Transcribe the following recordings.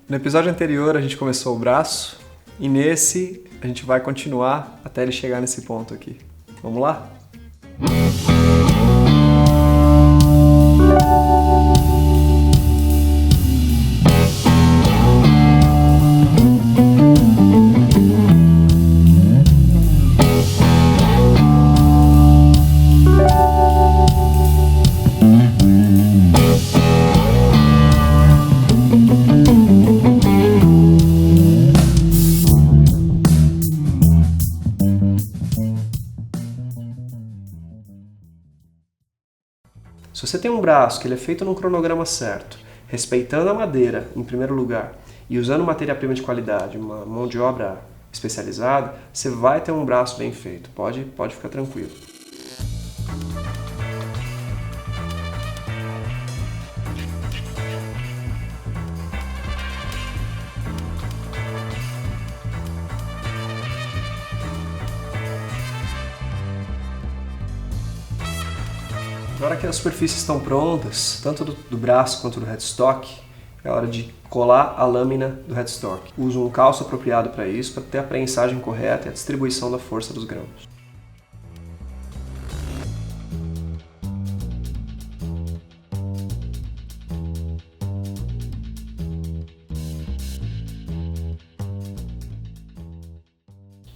No episódio anterior a gente começou o braço e nesse a gente vai continuar até ele chegar nesse ponto aqui. Vamos lá? Se você tem um braço que ele é feito num cronograma certo, respeitando a madeira em primeiro lugar e usando matéria-prima de qualidade, uma mão de obra especializada, você vai ter um braço bem feito, pode ficar tranquilo. Agora que as superfícies estão prontas, tanto do braço quanto do headstock, é hora de colar a lâmina do headstock. Uso um calço apropriado para isso, para ter a prensagem correta e a distribuição da força dos grãos.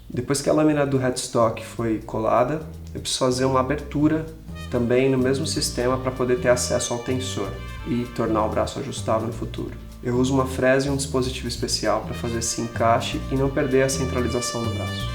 Depois que a lâmina do headstock foi colada, eu preciso fazer uma abertura também no mesmo sistema para poder ter acesso ao tensor e tornar o braço ajustável no futuro. Eu uso uma fresa e um dispositivo especial para fazer esse encaixe e não perder a centralização do braço.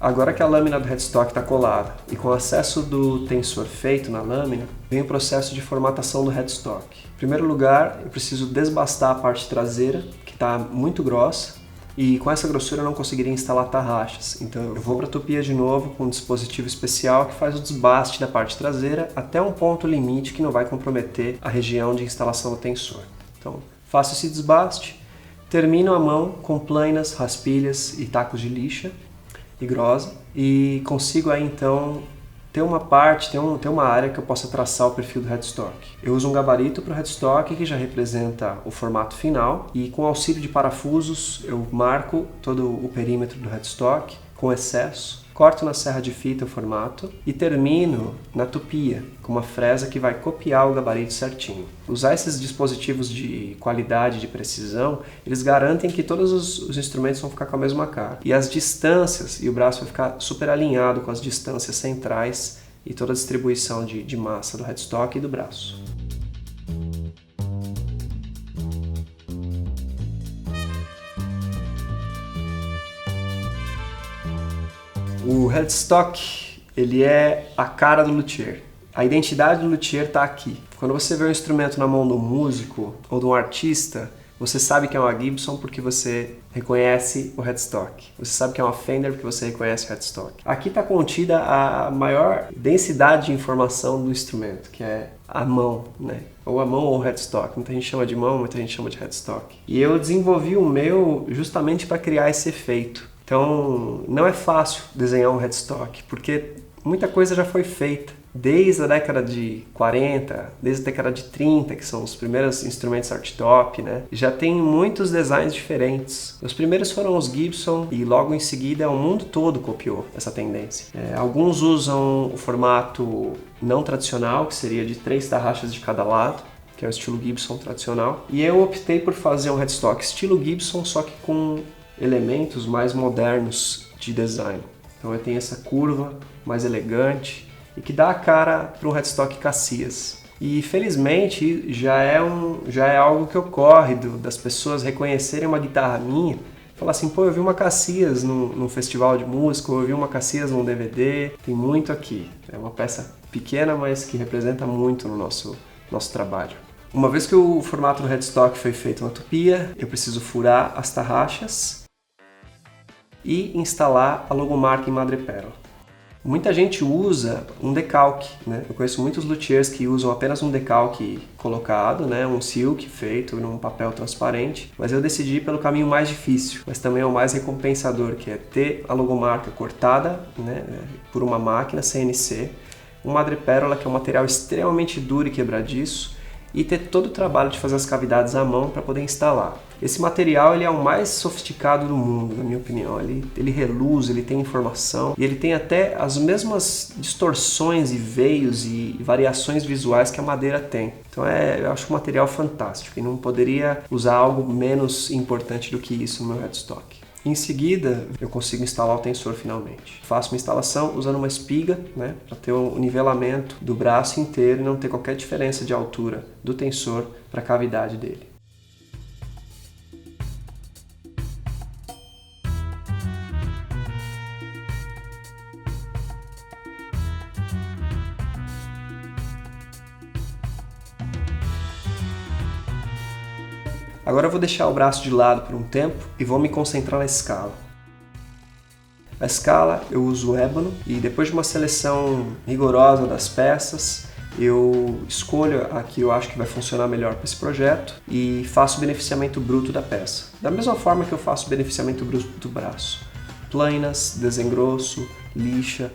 Agora que a lâmina do headstock está colada e com o acesso do tensor feito na lâmina, vem o processo de formatação do headstock. Em primeiro lugar, eu preciso desbastar a parte traseira, que está muito grossa, e com essa grossura eu não conseguiria instalar tarraxas. Então eu vou para a tupia de novo com um dispositivo especial que faz o desbaste da parte traseira até um ponto limite que não vai comprometer a região de instalação do tensor. Então faço esse desbaste, termino a mão com plainas, raspilhas e tacos de lixa e grosa e consigo aí então ter uma parte, ter uma área que eu possa traçar o perfil do headstock. Eu uso um gabarito para o headstock que já representa o formato final e com auxílio de parafusos eu marco todo o perímetro do headstock com excesso, corto na serra de fita o formato e termino na tupia com uma fresa que vai copiar o gabarito certinho. Usar esses dispositivos de qualidade, de precisão, eles garantem que todos os instrumentos vão ficar com a mesma cara. E as distâncias, e o braço vai ficar super alinhado com as distâncias centrais e toda a distribuição de massa do headstock e do braço. O headstock, ele é a cara do luthier. A identidade do luthier está aqui. Quando você vê um instrumento na mão de um músico ou de um artista, você sabe que é uma Gibson porque você reconhece o headstock. Você sabe que é uma Fender porque você reconhece o headstock. Aqui está contida a maior densidade de informação do instrumento, que é a mão, né? Ou a mão ou o headstock. Muita gente chama de mão, muita gente chama de headstock. E eu desenvolvi o meu justamente para criar esse efeito. Então, não é fácil desenhar um headstock, porque muita coisa já foi feita. Desde a década de 40, desde a década de 30, que são os primeiros instrumentos arttop, né? Já tem muitos designs diferentes. Os primeiros foram os Gibson e logo em seguida o mundo todo copiou essa tendência. Alguns usam o formato não tradicional, que seria de 3 tarraxas de cada lado, que é o estilo Gibson tradicional. E eu optei por fazer um headstock estilo Gibson, só que com elementos mais modernos de design. Então eu tenho essa curva mais elegante e que dá a cara para um headstock Cassias. E felizmente já é algo que ocorre das pessoas reconhecerem uma guitarra minha, falar assim, pô, eu vi uma Cassias num festival de música, ou eu vi uma Cassias num DVD, tem muito aqui. É uma peça pequena, mas que representa muito no nosso trabalho. Uma vez que o formato do headstock foi feito na tupia, eu preciso furar as tarraxas e instalar a logomarca em madrepérola. Muita gente usa um decalque, né? Eu conheço muitos luthiers que usam apenas um decalque colocado, né? Um silk feito num papel transparente, mas eu decidi ir pelo caminho mais difícil, mas também é o mais recompensador, que é ter a logomarca cortada, né? Por uma máquina CNC, um madrepérola, que é um material extremamente duro e quebradiço, e ter todo o trabalho de fazer as cavidades à mão para poder instalar. Esse material ele é o mais sofisticado do mundo, na minha opinião. Ele reluz, ele tem informação e ele tem até as mesmas distorções e veios e variações visuais que a madeira tem. Então eu acho um material fantástico e não poderia usar algo menos importante do que isso no meu headstock. Em seguida, eu consigo instalar o tensor finalmente. Faço uma instalação usando uma espiga, né, para ter um nivelamento do braço inteiro e não ter qualquer diferença de altura do tensor para a cavidade dele. Agora eu vou deixar o braço de lado por um tempo e vou me concentrar na escala. A escala eu uso o ébano e depois de uma seleção rigorosa das peças, eu escolho a que eu acho que vai funcionar melhor para esse projeto e faço o beneficiamento bruto da peça. Da mesma forma que eu faço o beneficiamento bruto do braço. Plainas, desengrosso, lixa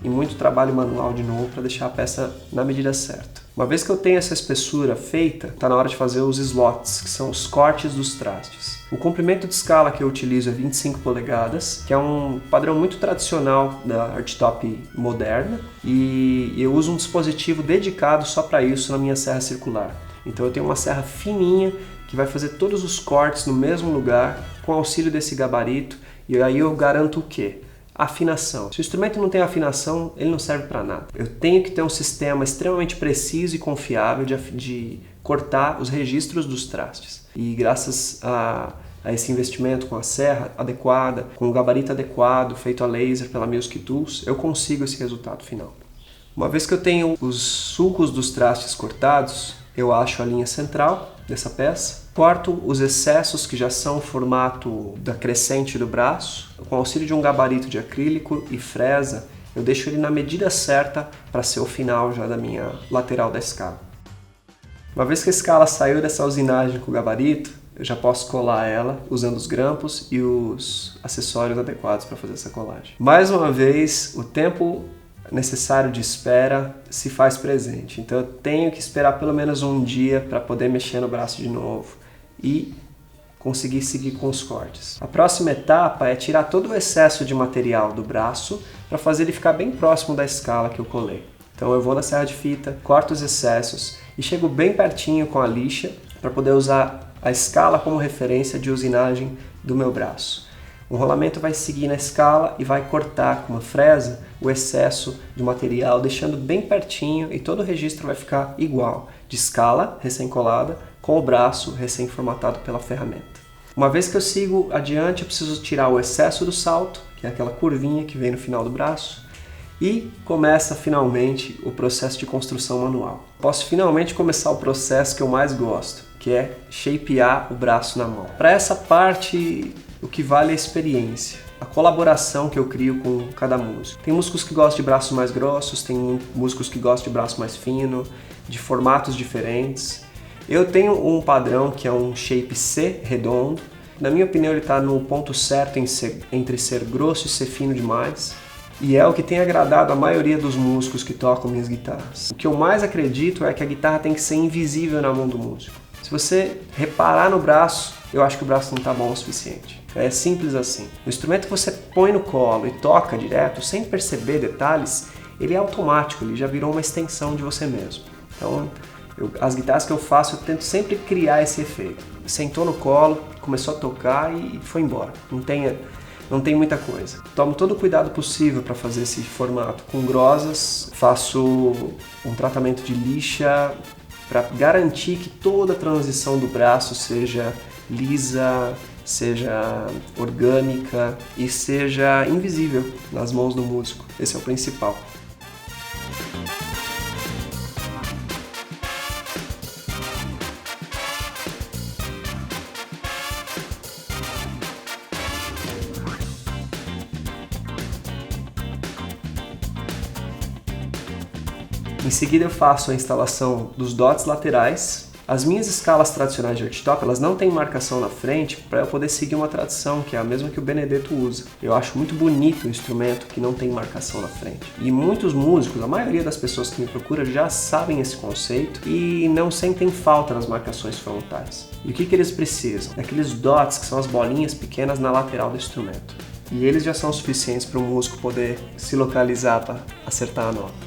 e muito trabalho manual de novo para deixar a peça na medida certa. Uma vez que eu tenho essa espessura feita, está na hora de fazer os slots, que são os cortes dos trastes. O comprimento de escala que eu utilizo é 25 polegadas, que é um padrão muito tradicional da hardtop moderna, e eu uso um dispositivo dedicado só para isso na minha serra circular. Então eu tenho uma serra fininha que vai fazer todos os cortes no mesmo lugar com auxílio desse gabarito, e aí eu garanto o quê? Afinação. Se o instrumento não tem afinação, ele não serve para nada. Eu tenho que ter um sistema extremamente preciso e confiável de cortar os registros dos trastes. E graças a esse investimento com a serra adequada, com o gabarito adequado, feito a laser pela Music Tools, eu consigo esse resultado final. Uma vez que eu tenho os sulcos dos trastes cortados, eu acho a linha central dessa peça, corto os excessos que já são o formato da crescente do braço, com auxílio de um gabarito de acrílico e fresa, eu deixo ele na medida certa para ser o final já da minha lateral da escala. Uma vez que a escala saiu dessa usinagem com o gabarito, eu já posso colar ela usando os grampos e os acessórios adequados para fazer essa colagem. Mais uma vez, o tempo necessário de espera se faz presente. Então eu tenho que esperar pelo menos um dia para poder mexer no braço de novo e conseguir seguir com os cortes. A próxima etapa é tirar todo o excesso de material do braço para fazer ele ficar bem próximo da escala que eu colei. Então eu vou na serra de fita, corto os excessos e chego bem pertinho com a lixa para poder usar a escala como referência de usinagem do meu braço. O rolamento vai seguir na escala e vai cortar com uma fresa o excesso de material, deixando bem pertinho, e todo o registro vai ficar igual, de escala recém-colada com o braço recém-formatado pela ferramenta. Uma vez que eu sigo adiante, eu preciso tirar o excesso do salto, que é aquela curvinha que vem no final do braço, e começa finalmente o processo de construção manual. Posso finalmente começar o processo que eu mais gosto, que é shapear o braço na mão. Para essa parte, o que vale é a experiência, a colaboração que eu crio com cada músico. Tem músicos que gostam de braços mais grossos, tem músicos que gostam de braço mais fino, de formatos diferentes. Eu tenho um padrão que é um shape C redondo. Na minha opinião, ele está no ponto certo entre ser grosso e ser fino demais. E é o que tem agradado a maioria dos músicos que tocam minhas guitarras. O que eu mais acredito é que a guitarra tem que ser invisível na mão do músico. Se você reparar no braço, eu acho que o braço não está bom o suficiente. É simples assim. O instrumento que você põe no colo e toca direto, sem perceber detalhes, ele é automático, ele já virou uma extensão de você mesmo. Então, as guitarras que eu faço, eu tento sempre criar esse efeito. Sentou no colo, começou a tocar e foi embora. Não tem muita coisa. Tomo todo o cuidado possível para fazer esse formato com grosas, faço um tratamento de lixa para garantir que toda a transição do braço seja lisa, seja orgânica e seja invisível nas mãos do músico. Esse é o principal. Em seguida eu faço a instalação dos dots laterais As minhas escalas tradicionais de archtop, elas não têm marcação na frente para eu poder seguir uma tradição, que é a mesma que o Benedetto usa. Eu acho muito bonito o instrumento que não tem marcação na frente. E muitos músicos, a maioria das pessoas que me procuram já sabem esse conceito e não sentem falta nas marcações frontais. E o que eles precisam? Daqueles dots, que são as bolinhas pequenas na lateral do instrumento. E eles já são suficientes para o músico poder se localizar para acertar a nota.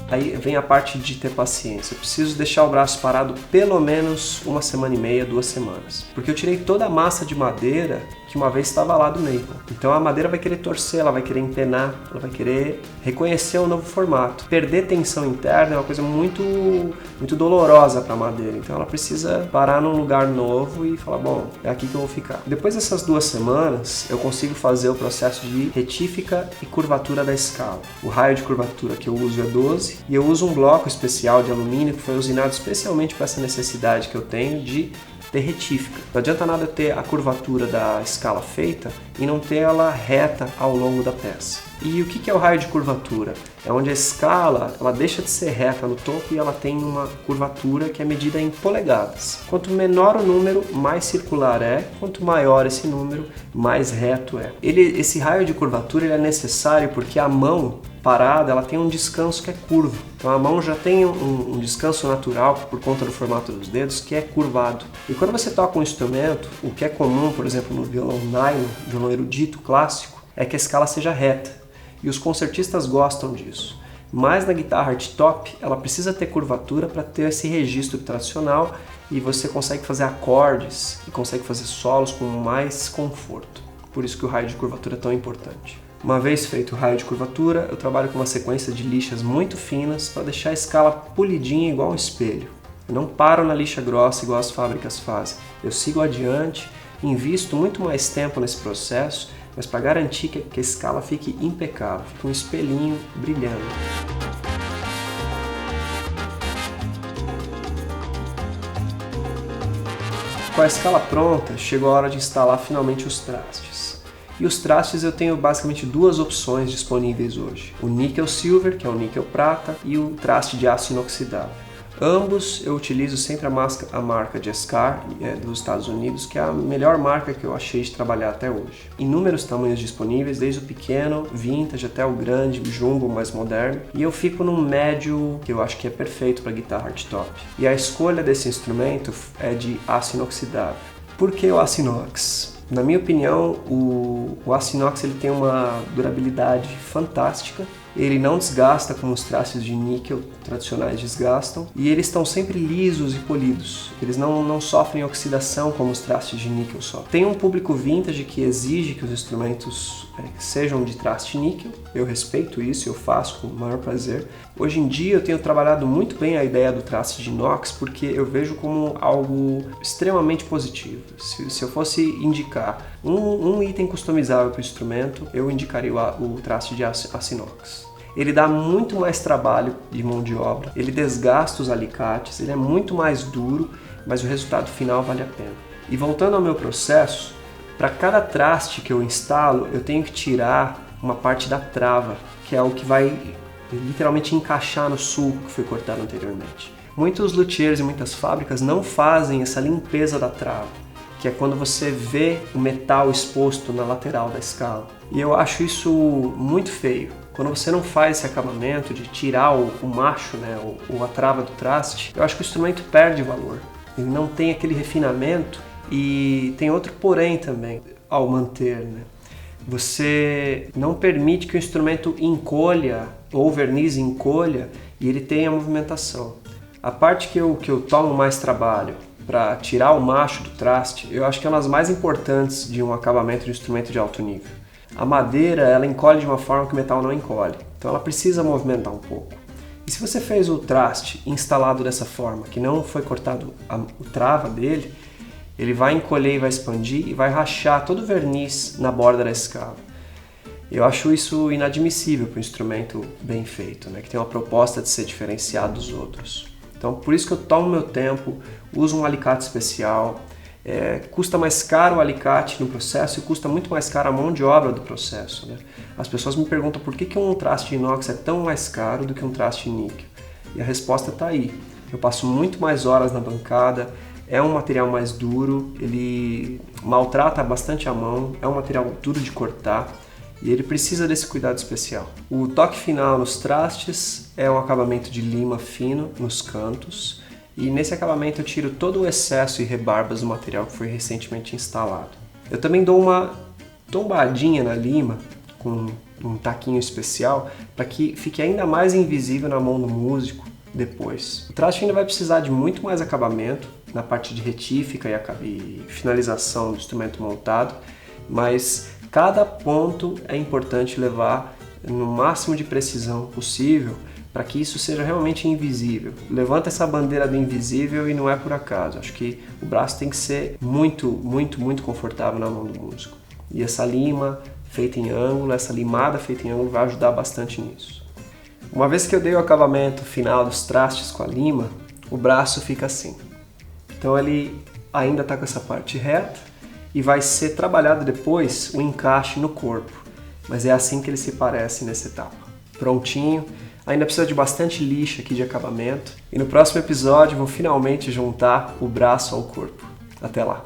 Aí vem a parte de ter paciência. Eu preciso deixar o braço parado pelo menos 1,5 2 semanas. Porque eu tirei toda a massa de madeira que uma vez estava lá do maple. Então a madeira vai querer torcer, ela vai querer empenar, ela vai querer reconhecer o novo formato. Perder tensão interna é uma coisa muito dolorosa para a madeira. Então ela precisa parar num lugar novo e falar, bom, é aqui que eu vou ficar. Depois dessas 2 semanas, eu consigo fazer o processo de retífica e curvatura da escala. O raio de curvatura que eu uso é 12 e eu uso um bloco especial de alumínio que foi usinado especialmente para essa necessidade que eu tenho de ter retífica. Não adianta nada eu ter a curvatura da escala feita e não ter ela reta ao longo da peça. E o que é o raio de curvatura? É onde a escala ela deixa de ser reta no topo e ela tem uma curvatura que é medida em polegadas. Quanto menor o número, mais circular é. Quanto maior esse número, mais reto é. Esse raio de curvatura ele é necessário porque a mão parada ela tem um descanso que é curvo. Então a mão já tem um descanso natural por conta do formato dos dedos que é curvado. E quando você toca um instrumento, o que é comum, por exemplo, no violão nylon, violão erudito clássico, é que a escala seja reta. E os concertistas gostam disso. Mas na guitarra archtop, ela precisa ter curvatura para ter esse registro tradicional e você consegue fazer acordes e consegue fazer solos com mais conforto. Por isso que o raio de curvatura é tão importante. Uma vez feito o raio de curvatura, eu trabalho com uma sequência de lixas muito finas para deixar a escala polidinha igual um espelho. Eu não paro na lixa grossa igual as fábricas fazem. Eu sigo adiante, invisto muito mais tempo nesse processo, mas para garantir que a escala fique impecável, fique um espelhinho brilhando. Com a escala pronta, chegou a hora de instalar finalmente os trastes. E os trastes eu tenho basicamente 2 opções disponíveis hoje. O níquel silver, que é o níquel prata, e o traste de aço inoxidável. Ambos eu utilizo sempre a marca Jescar dos Estados Unidos, que é a melhor marca que eu achei de trabalhar até hoje. Inúmeros tamanhos disponíveis, desde o pequeno, vintage, até o grande, o jumbo, mais moderno. E eu fico num médio que eu acho que é perfeito para guitarra archtop. E a escolha desse instrumento é de aço inoxidável. Por que o aço inox? Na minha opinião, o aço inox ele tem uma durabilidade fantástica. Ele não desgasta como os trastes de níquel tradicionais desgastam e eles estão sempre lisos e polidos. Eles não sofrem oxidação como os trastes de níquel só. Tem um público vintage que exige que os instrumentos sejam de traste níquel. Eu respeito isso, eu faço com o maior prazer. Hoje em dia eu tenho trabalhado muito bem a ideia do traste de inox porque eu vejo como algo extremamente positivo. Se eu fosse indicar um item customizável para o instrumento, eu indicaria o traste de aço inox. Ele dá muito mais trabalho de mão de obra, ele desgasta os alicates, ele é muito mais duro, mas o resultado final vale a pena. E voltando ao meu processo, para cada traste que eu instalo, eu tenho que tirar uma parte da trava, que é o que vai literalmente encaixar no sulco que foi cortado anteriormente. Muitos luthiers e muitas fábricas não fazem essa limpeza da trava, que é quando você vê o metal exposto na lateral da escala. E eu acho isso muito feio. Quando você não faz esse acabamento de tirar o macho, né, ou a trava do traste, eu acho que o instrumento perde valor. Ele não tem aquele refinamento e tem outro porém também ao manter, né? Você não permite que o instrumento encolha ou o verniz encolha e ele tenha movimentação. A parte que eu tomo mais trabalho para tirar o macho do traste, eu acho que é uma das mais importantes de um acabamento de instrumento de alto nível. A madeira, ela encolhe de uma forma que o metal não encolhe, então ela precisa movimentar um pouco. E se você fez o traste instalado dessa forma, que não foi cortado o trava dele, ele vai encolher e vai expandir e vai rachar todo o verniz na borda da escala. Eu acho isso inadmissível para um instrumento bem feito, né, que tem uma proposta de ser diferenciado dos outros. Então, por isso que eu tomo meu tempo, uso um alicate especial, Custa mais caro o alicate no processo e custa muito mais caro a mão de obra do processo, né? As pessoas me perguntam por que um traste de inox é tão mais caro do que um traste de níquel. E a resposta está aí. Eu passo muito mais horas na bancada, é um material mais duro, ele maltrata bastante a mão, é um material duro de cortar e ele precisa desse cuidado especial. O toque final nos trastes é um acabamento de lima fino nos cantos e nesse acabamento eu tiro todo o excesso e rebarbas do material que foi recentemente instalado. Eu também dou uma tombadinha na lima com um taquinho especial para que fique ainda mais invisível na mão do músico depois. O traste ainda vai precisar de muito mais acabamento na parte de retífica e finalização do instrumento montado, mas cada ponto é importante levar no máximo de precisão possível para que isso seja realmente invisível. Levanta essa bandeira do invisível e não é por acaso. Acho que o braço tem que ser muito, muito, muito confortável na mão do músico. E essa lima feita em ângulo, essa limada feita em ângulo vai ajudar bastante nisso. Uma vez que eu dei o acabamento final dos trastes com a lima, o braço fica assim. Então ele ainda está com essa parte reta e vai ser trabalhado depois o encaixe no corpo. Mas é assim que ele se parece nessa etapa. Prontinho, ainda precisa de bastante lixa aqui de acabamento. E no próximo episódio vou finalmente juntar o braço ao corpo. Até lá!